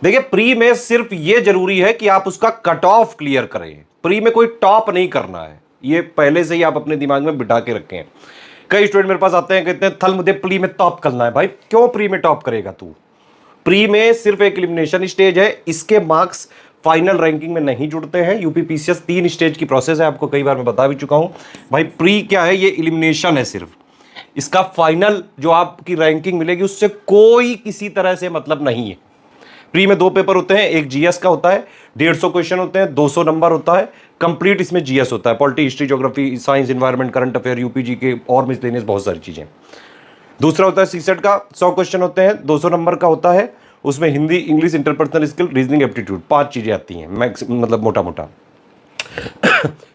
देखिए प्री में सिर्फ ये जरूरी है कि आप उसका कट ऑफ क्लियर करें, प्री में कोई टॉप नहीं करना है, ये पहले से ही आप अपने दिमाग में बिठा के रखें। कई स्टूडेंट मेरे पास आते हैं, कहते हैं थल मुझे प्री में टॉप करना है। भाई क्यों प्री में टॉप करेगा तू? प्री में सिर्फ एक एलिमिनेशन स्टेज है, इसके मार्क्स फाइनल रैंकिंग में नहीं जुड़ते हैं। यूपीपीसीएस 3 स्टेज की प्रोसेस है, आपको कई बार मैं बता भी चुका हूं। भाई प्री क्या है, ये एलिमिनेशन है सिर्फ, इसका फाइनल जो आपकी रैंकिंग मिलेगी उससे कोई किसी तरह से मतलब नहीं है। प्री में 2 पेपर होते हैं, एक जीएस का होता है, 150 क्वेश्चन होते हैं, 200 नंबर होता है, कंप्लीट इसमें जीएस होता है, polity, history, geography, science, environment, current affair, UPG के और मिसलेनियस बहुत सारी चीजें। दूसरा होता है सीसेट का, 100 क्वेश्चन होते हैं, 200 नंबर का होता है, उसमें Hindi, English, interpersonal skill, reasoning, aptitude, 5 चीजें आती हैं मैक्स, मतलब मोटा मोटा।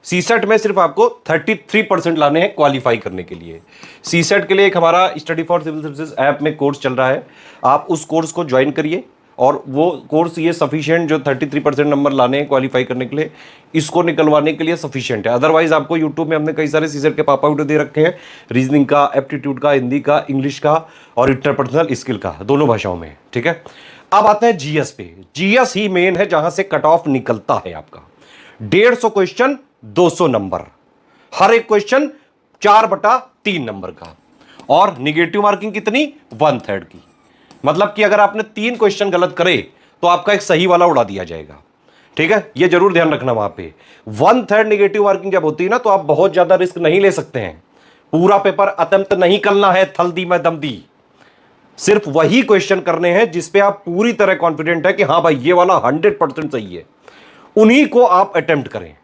सीसेट में सिर्फ आपको 33% लाने हैं क्वालिफाई करने के लिए। सीसेट के लिए एक हमारा study for civil services app में कोर्स चल रहा है, आप उस कोर्स को ज्वाइन करिए, और वो कोर्स ये सफिशिएंट, जो 33% नंबर लाने हैं क्वालिफाई करने के लिए, इसको निकलवाने के लिए सफिशिएंट है। अदरवाइज आपको यूट्यूब में हमने कई सारे सीसेट के पापा वीडियो दे रखे हैं, रीजनिंग का, एप्टीट्यूड का, हिंदी का, इंग्लिश का और इंटरपर्सनल स्किल का, दोनों भाषाओं में। ठीक है, अब आते हैं जीएस पे। जीएस ही मेन है जहां से कट ऑफ निकलता है आपका। 150 क्वेश्चन, 200 नंबर, हर एक क्वेश्चन 4/3 नंबर का, और निगेटिव मार्किंग कितनी? 1/3 की। मतलब कि अगर आपने 3 क्वेश्चन गलत करे तो आपका एक सही वाला उड़ा दिया जाएगा। ठीक है, ये जरूर ध्यान रखना। वहां पे 1/3 निगेटिव मार्किंग जब होती है ना, तो आप बहुत ज्यादा रिस्क नहीं ले सकते हैं। पूरा पेपर अटेम्प्ट नहीं करना है थल्दी में दम दी, सिर्फ वही क्वेश्चन करने हैं जिसपे आप पूरी तरह कॉन्फिडेंट है कि हाँ भाई ये वाला 100% सही है, उन्हीं को आप अटेम्प्ट करें।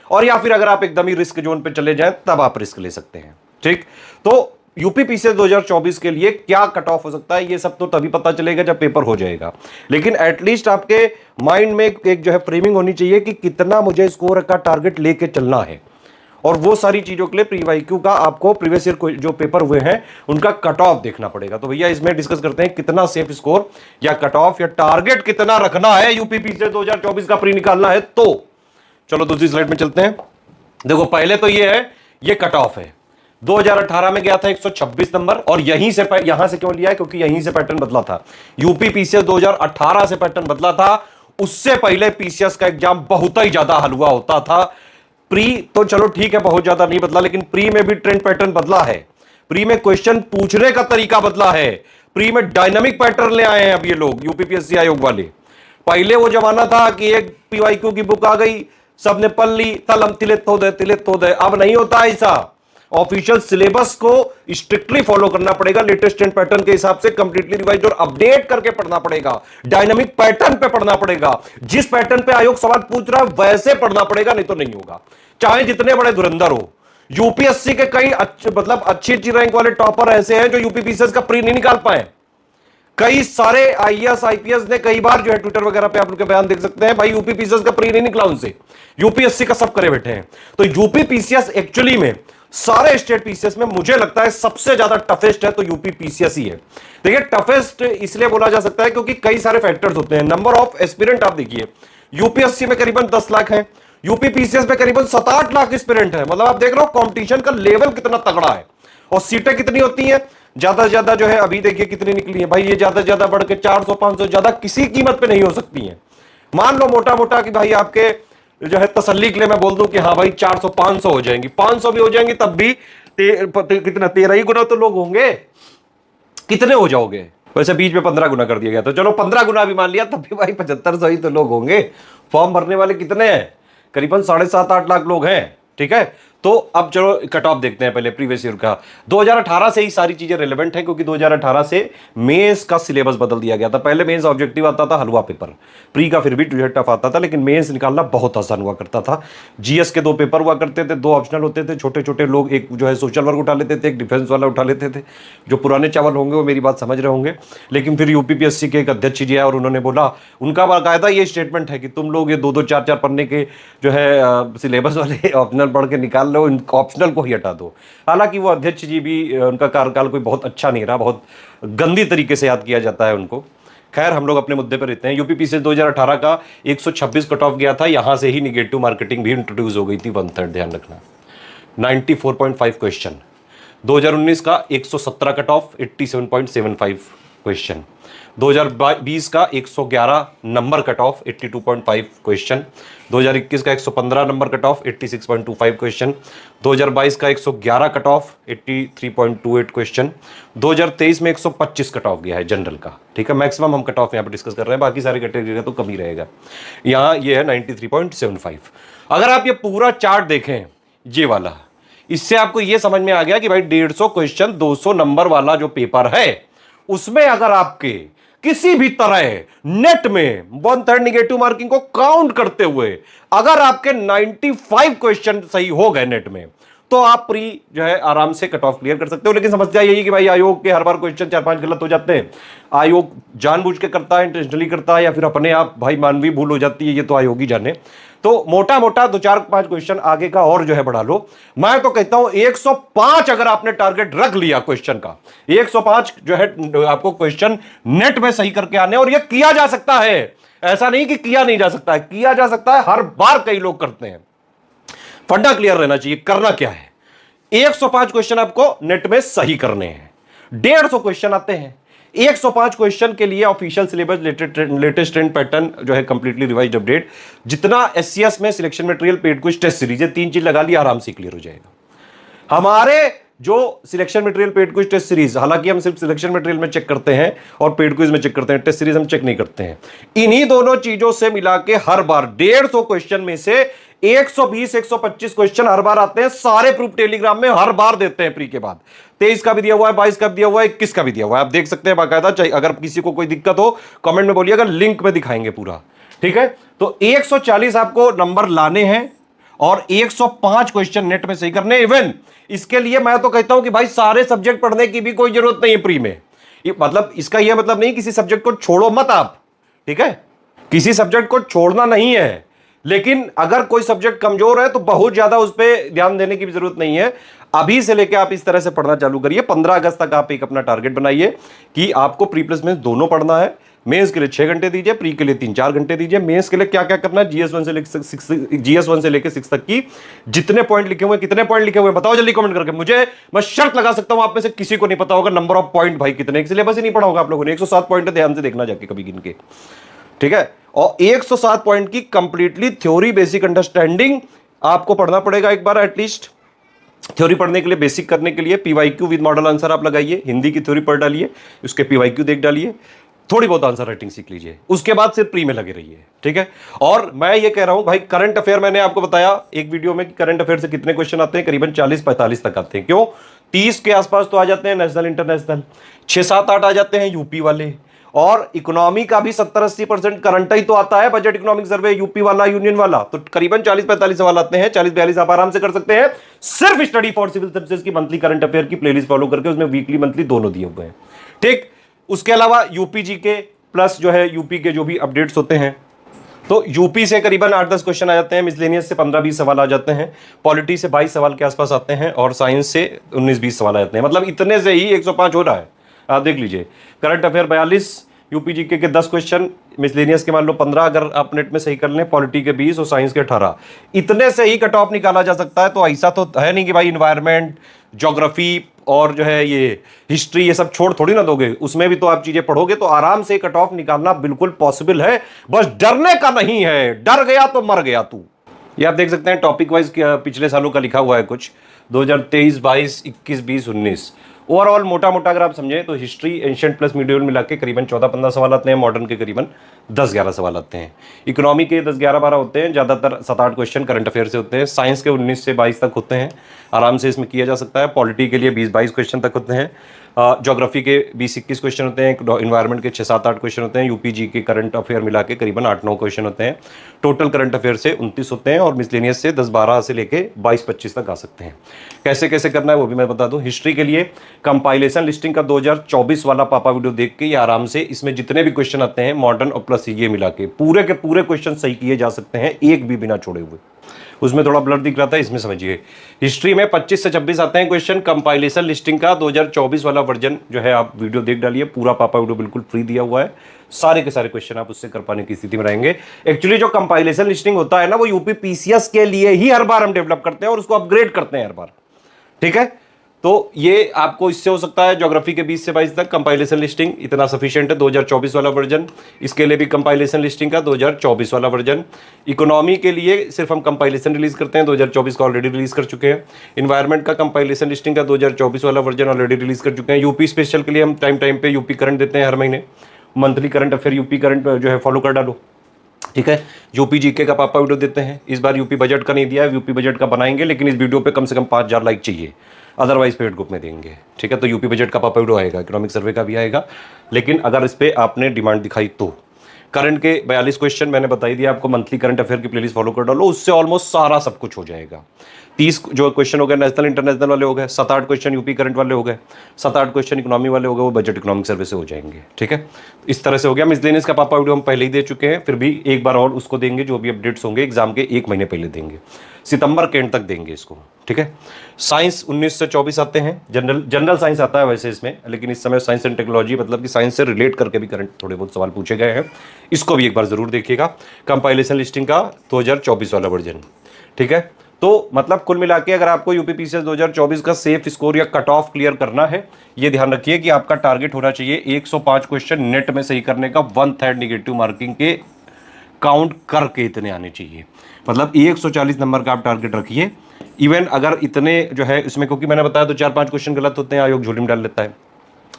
और या फिर अगर आप एकदम ही रिस्क जोन पे चले जाएं तब आप रिस्क ले सकते हैं। ठीक, तो यूपीपीसीएस 2024 के लिए क्या कट ऑफ हो सकता है, ये सब तो तभी पता चलेगा जब पेपर हो जाएगा। लेकिन एटलीस्ट आपके माइंड में एक जो है फ्रेमिंग होनी चाहिए कि कितना मुझे स्कोर का टारगेट लेके चलना है, और वो सारी चीजों के लिए प्री वाईक्यू का आपको प्रीवियस ईयर जो पेपर हुए हैं उनका कट ऑफ देखना पड़ेगा। तो भैया इसमें डिस्कस करते हैं कितना सेफ स्कोर या कट ऑफ या टारगेट कितना रखना है यूपीपीसीएस 2024 का प्री निकालना है। तो चलो दूसरी स्लाइड में चलते हैं। देखो पहले तो ये है, ये कट ऑफ है। 2018 में गया था 126 नंबर, और यहीं से क्यों लिया है, क्योंकि यहीं से पैटर्न बदला था। यूपीपीसीएस 2018 से पैटर्न बदला था, उससे पहले पीसीएस का एग्जाम बहुत ही ज्यादा हलवा होता था। प्री तो चलो ठीक है बहुत ज्यादा नहीं बदला, लेकिन प्री में भी ट्रेंड पैटर्न बदला है। प्री में क्वेश्चन पूछने का तरीका बदला है, प्री में डायनामिक पैटर्न ले आए हैं अब ये लोग यूपीपीएससी आयोग वाले। पहले वो जमाना था कि एक पीवाईक्यू की बुक आ गई, सबने पढ़ ली, तलम तिले तो दे। अब नहीं होता ऐसा। ऑफिशियल सिलेबस को स्ट्रिक्टली फॉलो करना पड़ेगा, लेटेस्ट ट्रेंड पैटर्न के हिसाब से कंप्लीटली रिवाइज और अपडेट करके पढ़ना पड़ेगा, डायनामिक पैटर्न पे पढ़ना पड़ेगा। जिस पैटर्न पे आयोग सवाल पूछ रहा है वैसे पढ़ना पड़ेगा, नहीं तो नहीं होगा, चाहे जितने बड़े धुरंधर हो। यूपीएससी के कई मतलब अच्छी रैंक वाले टॉपर ऐसे हैं जो यूपीपीसीएस का प्री नहीं निकाल पाए। कई सारे आईएएस आईपीएस ने कई बार जो है ट्विटर वगैरह पे आप लोग के बयान देख सकते हैं, भाई यूपीपीसीएस का प्री नहीं निकला उनसे, यूपीएससी का सब करे बैठे हैं। तो यूपीपीसीएस एक्चुअली में सारे स्टेट पीसीएस में मुझे लगता है सबसे ज्यादा टफेस्ट है तो यूपीपीसीएस ही है। देखिए टफेस्ट इसलिए बोला जा सकता है क्योंकि कई सारे फैक्टर्स होते हैं। नंबर ऑफ एस्पिरेंट आप देखिए, यूपीएससी में करीबन 10 लाख है, यूपीपीसीएस में करीबन 7-8 लाख एस्पिरेंट है। मतलब आप देख रहे हो कंपटीशन का लेवल कितना तगड़ा है। और सीटें कितनी होती हैं, ज्यादा से ज्यादा जो है अभी देखिए कितनी निकली है भाई, ये ज्यादा से ज्यादा बढ़ के 400-500 ज्यादा किसी कीमत पे नहीं हो सकती है। मान लो मोटा मोटा कि भाई आपके जो है तसल्ली के लिए मैं बोल दूं कि हाँ भाई 400-500 हो जाएंगी, 500 भी हो जाएंगी तब भी कितना 13 ही गुना तो लोग होंगे, कितने हो जाओगे। वैसे बीच में 15 गुना कर दिया गया, तो चलो 15 गुना भी मान लिया तब भी भाई 7500 ही तो लोग होंगे। फॉर्म भरने वाले कितने हैं, करीबन 7.5-8 लाख लोग हैं। ठीक है, तो अब चलो कट ऑफ देखते हैं पहले प्रीवियस ईयर का। 2018 से ही सारी चीजें रिलेवेंट है क्योंकि 2018 से मेंस का सिलेबस बदल दिया गया था। पहले मेंस ऑब्जेक्टिव आता था हलवा पेपर, प्री का फिर भी टफ आता था, लेकिन मेंस निकालना बहुत आसान हुआ करता था। जीएस के 2 पेपर हुआ करते थे, 2 ऑप्शनल होते थे, छोटे छोटे लोग एक जो है सोशल वर्क उठा लेते थे, एक डिफेंस वाला उठा लेते थे। जो पुराने चावल होंगे वो मेरी बात समझ रहे होंगे। लेकिन फिर यूपीपीएससी के एक अध्यक्ष जी आए और उन्होंने बोला, उनका बाकायदा ये स्टेटमेंट है कि तुम लोग ये 2-2 4-4 पन्ने के जो है सिलेबस वाले ऑप्शनल पढ़ के निकाल लो, ऑप्शनल को ही हटा दो। हालांकि वो अध्यक्ष जी भी, उनका कार्यकाल कोई बहुत अच्छा नहीं रहा, बहुत गंदी तरीके से याद किया जाता है उनको। खैर हम लोग अपने मुद्दे पर रहते हैं। यूपीपीसीएस 2018 का 126 कट ऑफ गया था, यहां से ही निगेटिव मार्केटिंग भी इंट्रोड्यूस हो गई थी 1/3, ध्यान रखना। 94.5 क्वेश्चन। 2019 का 117 कट ऑफ 87.75, क्वेश्चन, 2020 का 111 नंबर कट ऑफ 82.5 क्वेश्चन, 2021 का 115 नंबर कट ऑफ 86.25 क्वेश्चन, 2022 का 111 कट ऑफ 83.28 क्वेश्चन, 2023 में 125 कट ऑफ गया है जनरल का। ठीक है, मैक्सिमम हम कट ऑफ यहाँ पे डिस्कस कर रहे हैं, बाकी सारी कैटेगरी का तो कम ही रहेगा। यहाँ ये है 93.75। अगर आप ये पूरा चार्ट देखें, ये वाला, इससे आपको ये समझ में आ गया कि भाई 150 क्वेश्चन 200 नंबर वाला जो पेपर है, उसमें अगर आपके किसी भी तरह नेट में 1/3 निगेटिव मार्किंग को काउंट करते हुए अगर आपके 95 क्वेश्चन सही हो गए नेट में, तो आप प्री जो है आराम से कट ऑफ क्लियर कर सकते हो। लेकिन समस्या यही है कि भाई आयोग के हर बार क्वेश्चन 4-5 गलत हो जाते हैं। आयोग जानबूझ के करता है, इंटेंशनली करता है, या फिर अपने आप भाई मानवीय भूल हो जाती है, ये तो आयोग ही जाने। तो मोटा मोटा 2-4-5 क्वेश्चन आगे का और जो है बढ़ा लो। मैं तो कहता हूं 105 अगर आपने टारगेट रख लिया क्वेश्चन का, 105 जो है आपको क्वेश्चन नेट में सही करके आने, और ये किया जा सकता है, ऐसा नहीं कि किया नहीं जा सकता है, किया जा सकता है, हर बार कई लोग करते हैं। फंडा क्लियर रहना चाहिए, करना क्या है। 105 क्वेश्चन आपको नेट में सही करने हैं, 150 क्वेश्चन आते हैं। 105 क्वेश्चन के लिए official syllabus, latest trend pattern जो है कंप्लीटली रिवाइज्ड अपडेट, जितना एससीएस में selection material, paid quiz, test series, ये 3 चीज लगा लिया, आराम से क्लियर हो जाएगा। हमारे जो selection material, paid quiz, test series, हालांकि हम सिर्फ सिलेक्शन मटेरियल में चेक करते हैं और पेड क्विज में चेक करते हैं, टेस्ट सीरीज हम चेक नहीं करते हैं। इन्हीं दोनों चीजों से मिला के हर बार 150 क्वेश्चन में से 120-125 क्वेश्चन हर बार आते हैं, सारे प्रूफ टेलीग्राम में हर बार देते हैं प्री के बाद। 23 का भी दिया हुआ है, 22 का भी दिया हुआ है, 21 का भी दिया हुआ है, आप देख सकते हैं बाकायदा। अगर किसी को कोई दिक्कत हो कमेंट में बोलिएगा, लिंक में दिखाएंगे पूरा। ठीक है, तो 140 आपको नंबर लाने हैं और 105 क्वेश्चन नेट में सही करने। इवन इसके लिए मैं तो कहता हूं कि भाई सारे सब्जेक्ट पढ़ने की भी कोई जरूरत नहीं है प्री में। मतलब इसका यह मतलब नहीं किसी सब्जेक्ट को छोड़ो मत आप, ठीक है, किसी सब्जेक्ट को छोड़ना नहीं है, लेकिन अगर कोई सब्जेक्ट कमजोर है तो बहुत ज्यादा उस पर ध्यान देने की भी जरूरत नहीं है। अभी से लेकर आप इस तरह से पढ़ना चालू करिए। 15 अगस्त तक आप एक अपना टारगेट बनाइए कि आपको प्री प्लस मेंस दोनों पढ़ना है। मेंस के लिए 6 घंटे दीजिए, प्री के लिए 3-4 घंटे दीजिए। मेंस के लिए क्या क्या करना है, GS1 से लेकर 6 तक की जितने पॉइंट लिखे हुए, कितने पॉइंट लिखे हुए बताओ जल्दी कमेंट करके मुझे। मैं शर्त लगा सकता हूं आप में से किसी को नहीं पता होगा नंबर ऑफ पॉइंट भाई कितने, सिलेबस ही नहीं पढ़ा होगा आप लोगों ने। 107 पॉइंट ध्यान से देखना जाके कभी गिन के, ठीक है। और 107 पॉइंट की कंप्लीटली थ्योरी बेसिक अंडरस्टैंडिंग आपको पढ़ना पड़ेगा एक बार एटलीस्ट। थ्योरी पढ़ने के लिए, बेसिक करने के लिए PYQ विद मॉडल आंसर आप लगाइए, हिंदी की थ्योरी पढ़ डालिए, उसके PYQ देख डालिए, थोड़ी बहुत आंसर राइटिंग सीख लीजिए, उसके बाद सिर्फ प्री में लगे रहिए, ठीक है। और मैं ये कह रहा हूं भाई, करंट अफेयर मैंने आपको बताया एक वीडियो में कि करंट अफेयर से कितने क्वेश्चन आते हैं, करीबन 40-45 तक आते हैं। क्यों, 30 के आसपास तो आ जाते हैं नेशनल इंटरनेशनल, 6-7-8 आ जाते हैं यूपी वाले, और इकोनॉमी का भी 70-80% करंट ही तो आता है, बजट इकोनॉमिक सर्वे यूपी वाला, यूनियन वाला, तो करीबन 40-45 सवाल आते हैं। 40-42 आप आराम से कर सकते हैं, सिर्फ स्टडी फॉर सिविल सर्विसेज की मंथली करंट अफेयर की प्लेलिस्ट फॉलो करके, उसमें वीकली मंथली दोनों दिए हुए हैं, ठीक। उसके अलावा यूपी जी के प्लस जो है यूपी के जो भी अपडेट्स होते हैं, तो यूपी से करीबन 8-10 क्वेश्चन आ जाते हैं, मिसलेनियस से 15-20 सवाल आ जाते हैं, पॉलिटी से 22 सवाल के आसपास आते हैं, और साइंस से 19-20 सवाल आ जाते हैं। मतलब इतने से ही 105 हो रहा है, आप देख लीजिए। करंट अफेयर 42, यूपी जीके के 10 क्वेश्चन, मिसलेनियस के मान लो 15 अगर आप नेट में सही कर लें, पॉलिटी के 20 और साइंस के 18, इतने से ही कट ऑफ निकाला जा सकता है। तो ऐसा तो है नहीं कि भाई इन्वायरमेंट, ज्योग्राफी और जो है ये हिस्ट्री ये सब छोड़ थोड़ी ना दोगे, उसमें भी तो आप चीजें पढ़ोगे, तो आराम से कट ऑफ निकालना बिल्कुल पॉसिबल है। बस डरने का नहीं है, डर गया तो मर गया तू। ये आप देख सकते हैं टॉपिक वाइज पिछले सालों का लिखा हुआ है कुछ, 2023, 22, 21, 20, 19। ओवरऑल मोटा मोटा अगर आप समझें तो हिस्ट्री, एंशिएंट प्लस मीडियल मिला के करीबन 14-15 सवाल आते हैं, मॉडर्न के करीबन 10-11 सवाल आते हैं, इकोनॉमी के 10-11-12 होते हैं, ज़्यादातर 7-8 क्वेश्चन करंट अफेयर से होते हैं, साइंस के 19 से 22 तक होते हैं, आराम से इसमें किया जा सकता है, पॉलिटी के लिए 20-22 क्वेश्चन तक होते हैं, ज्योग्राफी के 20-21 क्वेश्चन होते हैं, इन्वायरमेंट के 6-7-8 क्वेश्चन होते हैं, यूपी जी के करंट अफेयर मिला के करीबन 8-9 क्वेश्चन होते हैं, टोटल करंट अफेयर से 29 होते हैं, और मिसलेनियस से 10-12 से लेके 22-25 तक आ सकते हैं। कैसे कैसे करना है वो भी मैं बता दूं। हिस्ट्री के लिए कंपाइलेशन लिस्टिंग का 2024 वाला पापा वीडियो देख के ये आराम से इसमें जितने भी क्वेश्चन आते हैं मॉडर्न और प्लस ये मिला के पूरे के पूरे क्वेश्चन सही किए जा सकते हैं, एक भी बिना छोड़े हुए। उसमें थोड़ा ब्लर दिख रहा था, इसमें समझिए। हिस्ट्री में 25 से 26 आते हैं क्वेश्चन, कंपाइलेशन लिस्टिंग का 2024 वाला वर्जन जो है आप वीडियो देख डालिए, पूरा पापा वीडियो बिल्कुल फ्री दिया हुआ है, सारे के सारे क्वेश्चन आप उससे कर पाने की स्थिति में रहेंगे। एक्चुअली जो कंपाइलेशन लिस्टिंग होता है ना, वो यूपी PCS के लिए ही हर बार हम डेवलप करते हैं और उसको अपग्रेड करते हैं हर बार, ठीक है। तो ये आपको इससे हो सकता है ज्योग्राफी के 20 से 22 तक कंपाइलेशन लिस्टिंग इतना सफिशिएंट है, 2024 वाला वर्जन। इसके लिए भी कंपाइलेशन लिस्टिंग का 2024 वाला वर्जन। इकोनॉमी के लिए सिर्फ हम कंपाइलेशन रिलीज करते हैं, 2024 का ऑलरेडी रिलीज कर चुके हैं। इन्वायरमेंट का कंपाइलेशन लिस्टिंग का 2024 वाला वर्जन ऑलरेडी रिलीज कर चुके हैं। यूपी स्पेशल के लिए हम टाइम टाइम पे यूपी करंट देते हैं, हर महीने monthly current affair UP current जो है फॉलो कर डालो, ठीक है। यूपी जीके का पापा वीडियो देते हैं। इस बार यूपी बजट का नहीं दिया है, यूपी बजट का बनाएंगे, लेकिन इस वीडियो पे कम से कम 5000 लाइक चाहिए, अदरवाइज पेड ग्रुप में देंगे, ठीक है। तो यूपी बजट का पापा वीडियो आएगा, इकोनॉमिक सर्वे का भी आएगा, लेकिन अगर इस पर आपने डिमांड दिखाई तो। करंट के 42 क्वेश्चन मैंने बता ही दिया आपको, मंथली करंट अफेयर की प्लेलिस्ट फॉलो कर डालो, उससे ऑलमोस्ट सारा सब कुछ हो जाएगा। 30 जो क्वेश्चन हो गए नेशनल इंटरनेशनल वाले हो गए, 7-8 क्वेश्चन यूपी करंट वाले हो गए, 7-8 क्वेश्चन इकोनॉमी वाले हो गए, वो बजट इकोनॉमिक सर्वे से हो जाएंगे, ठीक है। इस तरह से हो गया। मिसलेनियस का पापा वीडियो हम पहले ही दे चुके हैं, फिर भी एक बार और उसको देंगे, जो भी अपडेट्स होंगे एग्जाम के 1 महीने पहले देंगे, सितंबर के एंड तक देंगे इसको, ठीक है। साइंस 19 से 24 आते हैं, जनरल साइंस आता है वैसे इसमें, लेकिन इस समय साइंस एंड टेक्नोलॉजी मतलब कि साइंस से रिलेट करके भी करंट थोड़े बहुत सवाल पूछे गए हैं, इसको भी एक बार जरूर देखिएगा। कंपाइलेशन लिस्टिंग का 2024 वाला वर्जन, ठीक है। तो मतलब कुल मिला के अगर आपको यूपीपीसीएस 2024 का सेफ स्कोर या कट ऑफ क्लियर करना है, ये ध्यान रखिए कि आपका टारगेट होना चाहिए 105 क्वेश्चन नेट में सही करने का, 1/3 नेगेटिव मार्किंग के काउंट करके इतने आने चाहिए, मतलब 140 नंबर का आप टारगेट रखिए। इवन अगर इतने जो है इसमें, क्योंकि मैंने बताया तो 4-5 क्वेश्चन गलत होते हैं, आयोग झोली में डाल लेता है,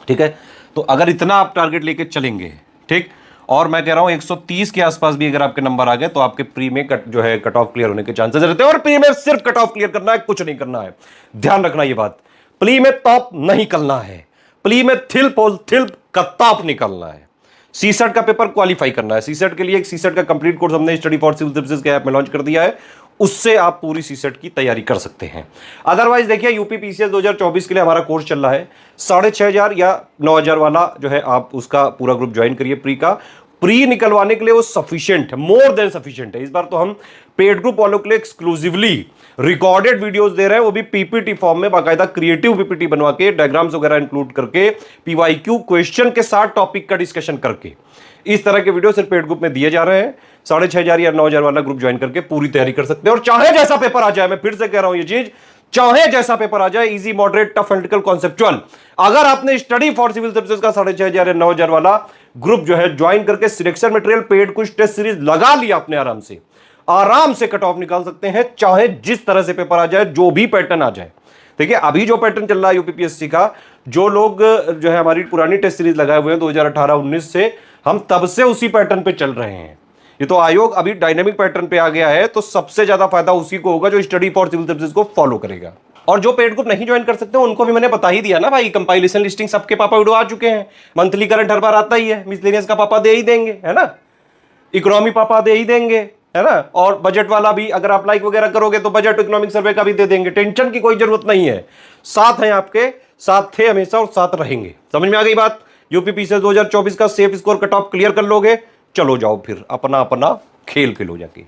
ठीक है। तो अगर इतना आप टारगेट लेके चलेंगे, ठीक, और मैं कह रहा हूं 130 के आसपास भी अगर आपके नंबर आ गए तो आपके प्री में कट ऑफ क्लियर होने के चांसेस रहते हैं। और प्री में सिर्फ कट ऑफ क्लियर करना है, कुछ नहीं करना है, ध्यान रखना ये बात। प्री में टॉप नहीं करना है, प्री में थिल का टॉप निकलना है। सीसेट का पेपर क्वालिफाई करना है। सीसेट के लिए एक सीसेट का कंप्लीट कोर्स हमने स्टडी फॉर सिविल सर्विसेज के ऐप में लॉन्च कर दिया है, उससे आप पूरी सीसेट की तैयारी कर सकते हैं। अदरवाइज देखिए यूपीपीसीएस 2024 के लिए हमारा कोर्स चल रहा है 6500 या 9000 वाला जो है, आप उसका पूरा ग्रुप ज्वाइन करिए। प्री निकलवाने के लिए वो सफिशिएंट है, मोर देन सफिशिएंट है। इस बार तो हम पेड ग्रुप वालों के लिए एक्सक्लूसिवली रिकॉर्डेड वीडियोस दे रहे हैं, वो भी पीपीटी फॉर्म में, बाकायदा क्रिएटिव पीपीटी बनवा के, डायग्राम्स वगैरह इंक्लूड करके, पीवाईक्यू क्वेश्चन के साथ टॉपिक का डिस्कशन करके, इस तरह के वीडियो सिर्फ पेड ग्रुप में दिए जा रहे हैं। 6500 या 9000 वाला ग्रुप ज्वाइन करके पूरी तैयारी कर सकते हैं। और चाहे जैसा पेपर आ जाए, मैं फिर से कह रहा हूं ये चीज, चाहे जैसा पेपर आ जाए, easy, moderate, tough, analytical, conceptual, अगर आपने स्टडी फॉर सिविल सर्विसेज का 6500 या 9000 वाला ग्रुप जो है ज्वाइन करके सिलेक्शन मटेरियल, पेड कुछ टेस्ट सीरीज लगा लिया अपने, आराम से कट ऑफ निकाल सकते हैं, चाहे जिस तरह से पेपर आ जाए, जो भी पैटर्न आ जाए। देखिए अभी जो पैटर्न चल रहा है यूपीपीएससी का, जो लोग जो है हमारी पुरानी टेस्ट सीरीज लगाए हुए हैं 2018-19 से, हम तब से उसी पैटर्न पे चल रहे हैं। ये तो आयोग अभी डायनेमिक पैटर्न पे आ गया है, तो सबसे ज्यादा फायदा उसी को होगा जो स्टडी फॉर सिविल सर्विसेज को फॉलो करेगा। और जो पेड ग्रुप नहीं ज्वाइन कर सकते उनको भी मैंने बता ही दिया ना भाई, कंपाइलेशन लिस्टिंग सबके पापा वीडियो आ चुके हैं, मंथली करंट हर बार आता ही है, मिसलेनियस का पापा दे ही देंगे, है ना, इकोनॉमी पापा दे ही देंगे, है ना, और बजट वाला भी अगर आप लाइक वगैरह करोगे तो बजट इकोनॉमिक सर्वे का भी दे देंगे। टेंशन की कोई जरूरत नहीं है, साथ हैं आपके, साथ थे हमेशा और साथ रहेंगे। समझ में आ गई बात? यूपीपीसीएस 2024 का safe score cut off clear कर लोगे, चलो जाओ फिर अपना अपना खेल खेलो जाके।